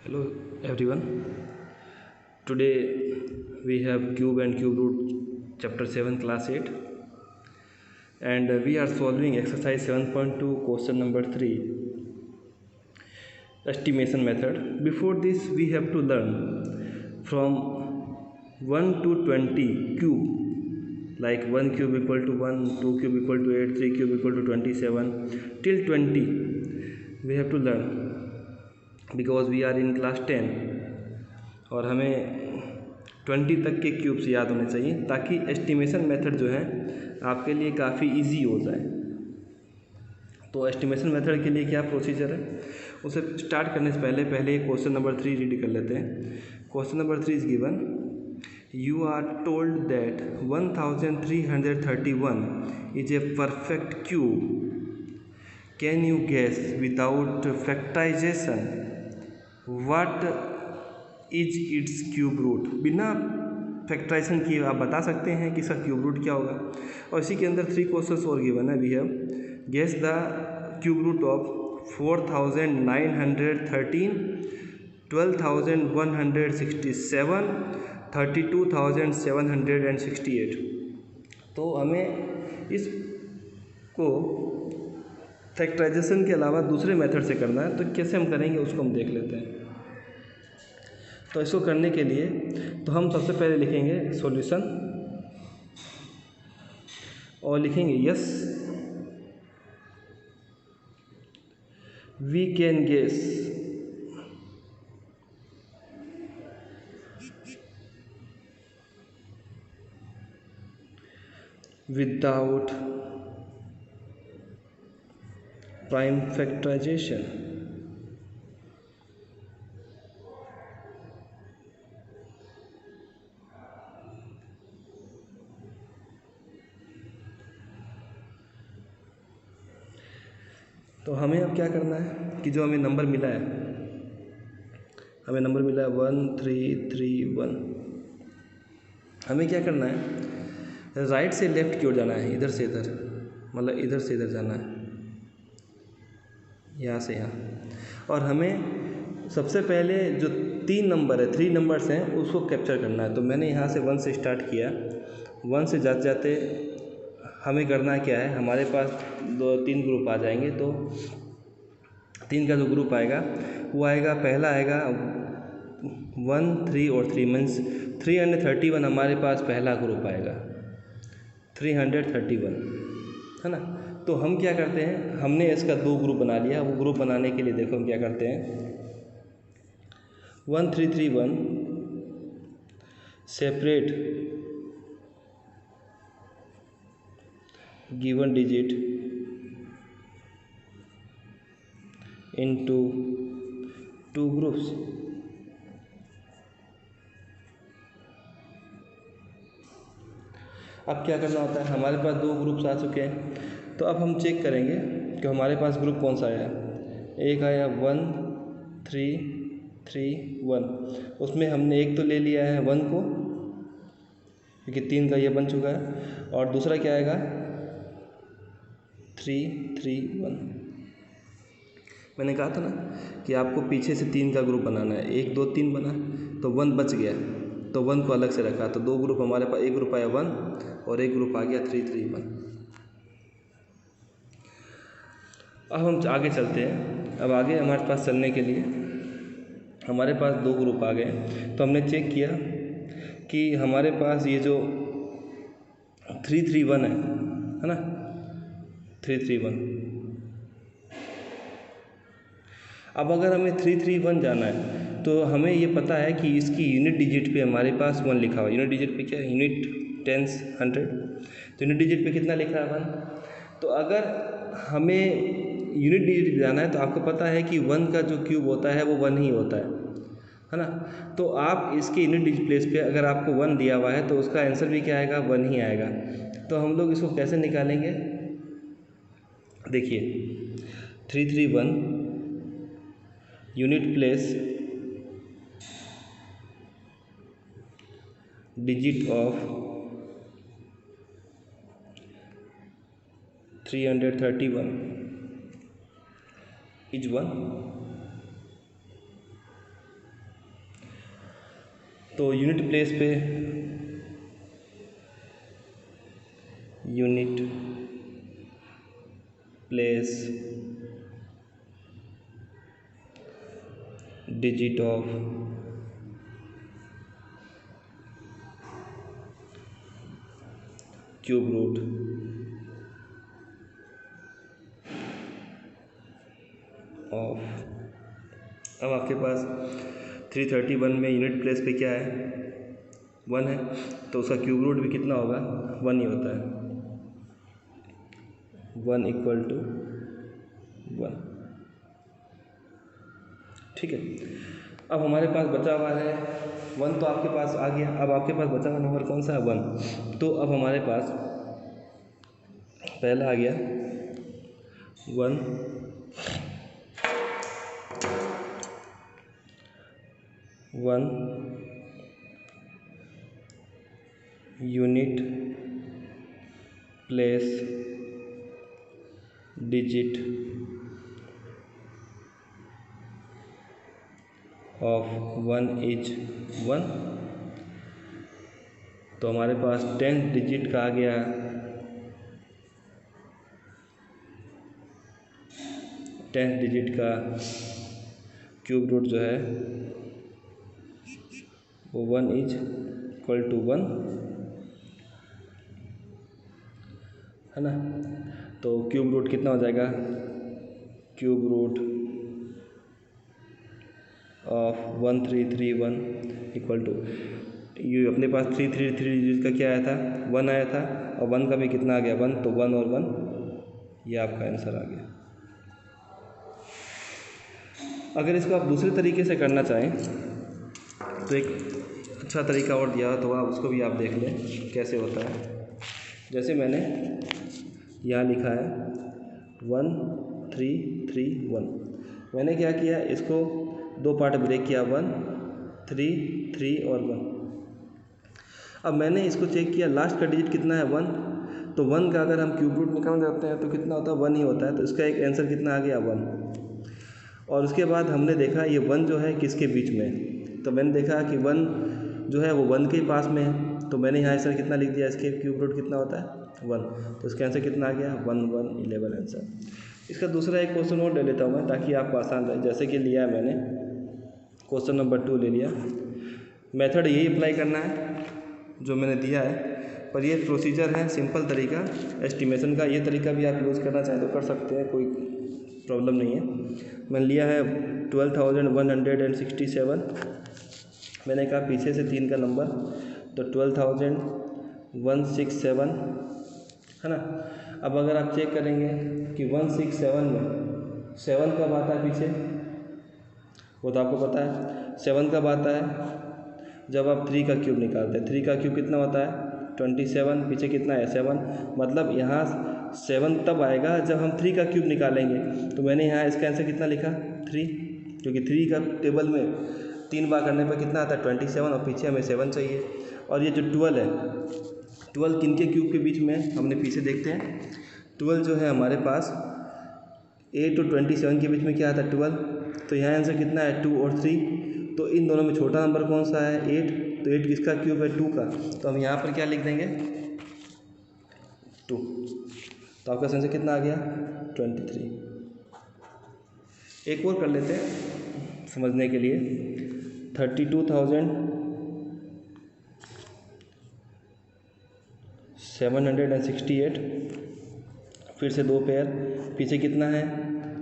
Hello everyone. Today we have cube and cube root chapter 7 class 8 and we are solving exercise 7.2 question number 3 estimation method. Before this we have to learn from 1 to 20 cube, like 1 cube equal to 1, 2 cube equal to 8, 3 cube equal to 27 till 20 we have to learn because we are in class 10 और हमें 20 तक के cubes याद होने चाहिए ताकि estimation method जो है आपके लिए काफ़ी इजी हो जाए। तो एस्टिमेशन मेथड के लिए क्या प्रोसीजर है, उसे स्टार्ट करने से पहले क्वेश्चन नंबर 3 रीड कर लेते हैं। Question number 3 is given, you are told that 1331 is a perfect cube, can you guess without factorization what is its cube root. बिना फैक्टराइजेशन किए आप बता सकते हैं कि इसका क्यूब रूट क्या होगा। और इसी के अंदर 3 क्वेश्चंस और गिवन है। We have guess the cube root of 4913, 12167, 32768। तो हमें इसको फैक्टराइजेशन के अलावा दूसरे मेथड से करना है। तो कैसे हम करेंगे उसको हम देख लेते हैं। तो इसको करने के लिए तो हम सबसे पहले लिखेंगे सॉल्यूशन और लिखेंगे yes we can guess without prime factorization. तो हमें अब क्या करना है कि जो हमें नंबर मिला है 1331। हमें क्या करना है, राइट से लेफ्ट की ओर जाना है, इधर से इधर, मतलब इधर से इधर जाना है, यहाँ से यहाँ। और हमें सबसे पहले जो 3 नंबर है, 3 नंबर्स हैं, उसको कैप्चर करना है। तो मैंने यहाँ से 1 से स्टार्ट किया। 1 से जाते जाते हमें करना क्या है, हमारे पास 2-3 ग्रुप आ जाएंगे। तो 3 का जो ग्रुप आएगा वो आएगा, पहला आएगा 1, 3 और 3 मीन्स 331 हमारे पास पहला ग्रुप आएगा, 331 है ना। तो हम क्या करते हैं, हमने इसका 2 ग्रुप बना लिया। वो ग्रुप बनाने के लिए देखो हम क्या करते हैं, 1331 separate given digit into 2 groups. अब क्या करना होता है, हमारे पास 2 ग्रुप्स आ चुके हैं। तो अब हम चेक करेंगे कि हमारे पास ग्रुप कौन सा आया। एक आया 1 3 3 1, उसमें हमने एक तो ले लिया है 1 को, क्योंकि 3 का ये बन चुका है। और दूसरा क्या आएगा 3 3 1। मैंने कहा था ना कि आपको पीछे से 3 का ग्रुप बनाना है। 1 2 3 बना तो 1 बच गया, तो 1 को अलग से रखा। तो 2 ग्रुप हमारे पास, एक ग्रुप आया 1 और एक ग्रुप आ गया 3 3 1। अब हम आगे चलते हैं। अब आगे हमारे पास चलने के लिए हमारे पास 2 ग्रुप आ गए। तो हमने चेक किया कि हमारे पास ये जो 331 है ना, 331। अब अगर हमें 331 जाना है तो हमें ये पता है कि इसकी यूनिट डिजिट पे हमारे पास 1 लिखा हुआ है। यूनिट डिजिट पे क्या है, यूनिट, टेंस, 100। तो यूनिट डिजिट पे कितना लिख रहा है 1। तो अगर हमें यूनिट डिजिट जाना है तो आपको पता है कि 1 का जो क्यूब होता है वो 1 ही होता है ना। तो आप इसके यूनिट डिजिट प्लेस पे अगर आपको 1 दिया हुआ है तो उसका आंसर भी क्या आएगा, 1 ही आएगा। तो हम लोग इसको कैसे निकालेंगे, देखिए 331 unit place digit of 331 is 1। तो यूनिट प्लेस पे unit place digit of cube root of. अब आपके पास 331 में यूनिट प्लेस पे क्या है, 1 है, तो उसका क्यूब रूट भी कितना होगा, 1 ही होता है, 1 इक्वल टू 1। ठीक है। अब हमारे पास बचा हुआ है 1, तो आपके पास आ गया। अब आपके पास बचा हुआ नंबर कौन सा है, 1। तो अब हमारे पास पहला आ गया 1, unit place digit of 1 is 1। तो हमारे पास 10th डिजिट का आ गया 10th डिजिट का क्यूब रूट जो है वो 1 इज इक्वल टू 1 है ना। तो क्यूब रूट कितना हो जाएगा, cube root of 1331 equal to, ये अपने पास 333 डिजिट का क्या आया था, 1 आया था, और 1 का भी कितना आ गया, 1, तो 1 और 1, ये आपका आंसर आ गया। अगर इसको आप दूसरे तरीके से करना चाहें तो एक अच्छा तरीका और दिया तो आप उसको भी आप देख लें कैसे होता है। जैसे मैंने यहाँ लिखा है 1 3 3 1, मैंने क्या किया, इसको 2 पार्ट ब्रेक किया, 1 3 3 और 1। अब मैंने इसको चेक किया, लास्ट का डिजिट कितना है, 1, तो 1 का अगर हम क्यूब रूट निकालना चाहते हैं तो कितना होता है, 1 ही होता है। तो इसका एक आंसर कितना आ गया, 1। और उसके बाद हमने देखा ये 1 जो है किसके बीच में है, तो मैंने देखा कि 1 जो है वो 1 के पास में है, तो मैंने यहाँ आंसर कितना लिख दिया, इसके क्यूब रूट कितना होता है, 1। तो इसका आंसर कितना आ गया, 1 1 11 आंसर। इसका दूसरा एक क्वेश्चन और ले लेता हूँ मैं ताकि आपको आसान रहे। जैसे कि लिया मैंने क्वेश्चन नंबर 2 ले लिया, मेथड यही अप्लाई करना है जो मैंने दिया है, पर ये प्रोसीजर है, सिंपल तरीका एस्टिमेशन का। ये तरीका भी आप यूज़ करना चाहें तो कर सकते हैं, कोई प्रॉब्लम नहीं है। मैंने लिया है 12,167, मैंने कहा पीछे से 3 का नंबर, तो 12,167 है ना। अब अगर आप चेक करेंगे कि 167 में 7 कब आता है पीछे, वो तो आपको पता है 7 कब आता है, जब आप 3 का क्यूब निकालते हैं। 3 का क्यूब कितना होता है, 27, पीछे कितना है 7, मतलब यहाँ 7 तब आएगा जब हम 3 का क्यूब निकालेंगे। तो मैंने यहाँ इसका आंसर कितना लिखा, 3, क्योंकि 3 का टेबल में 3 बार करने पर कितना आता है 27, और पीछे हमें 7 चाहिए। और ये जो 12 है, 12 किन के क्यूब के बीच में है, हमने पीछे देखते हैं। 12 जो है हमारे पास 8 और 27 के बीच में क्या आता है 12, तो यहाँ आंसर कितना है 2 और 3, तो इन दोनों में छोटा नंबर कौन सा है 8, तो 8 किसका क्यूब है 2 का, तो हम यहाँ पर क्या लिख देंगे 2, तो आपका आंसर कितना आ गया 23। एक और कर लेते हैं समझने के लिए, 32,768, फिर से 2 पेयर, पीछे कितना है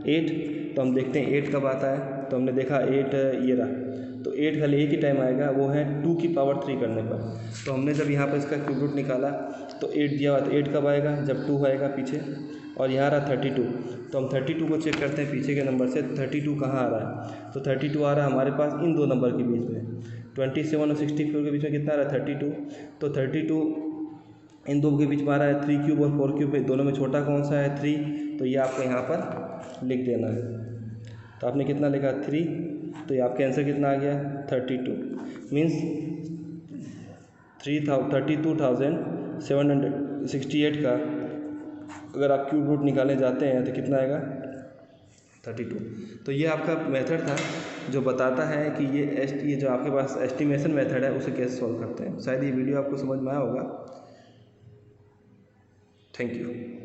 8, तो हम देखते हैं 8 कब आता है, तो हमने देखा 8 ये रहा, तो 8 खाली एक ही टाइम आएगा, वो है 2 की पावर 3 करने पर। तो हमने जब यहाँ पर इसका क्यूब रूट निकाला तो 8 दिया हुआ, तो 8 कब आएगा, जब 2 आएगा पीछे, और यहाँ रहा 32, तो हम 32 को चेक करते हैं पीछे के नंबर से, 32 कहाँ आ रहा है, तो 32 आ रहा है हमारे पास इन 2 नंबर के बीच में, 27 और 64 के बीच में कितना आ रहा है 32, तो 32 इन 2 के बीच में आ रहा है, 3 क्यूब और 4 क्यूब में दोनों में छोटा कौन सा है 3, तो ये आपको यहाँ पर लिख देना है। तो आपने कितना लिखा 3, तो ये आपका आंसर कितना आ गया 32, मीन्स 32,768 का अगर आप क्यूब रूट निकालने जाते हैं तो कितना आएगा 32। तो ये आपका मेथड था जो बताता है कि ये जो आपके पास एस्टिमेशन मेथड है उसे कैसे सॉल्व करते हैं। शायद ये वीडियो आपको समझ में आया होगा। Thank you.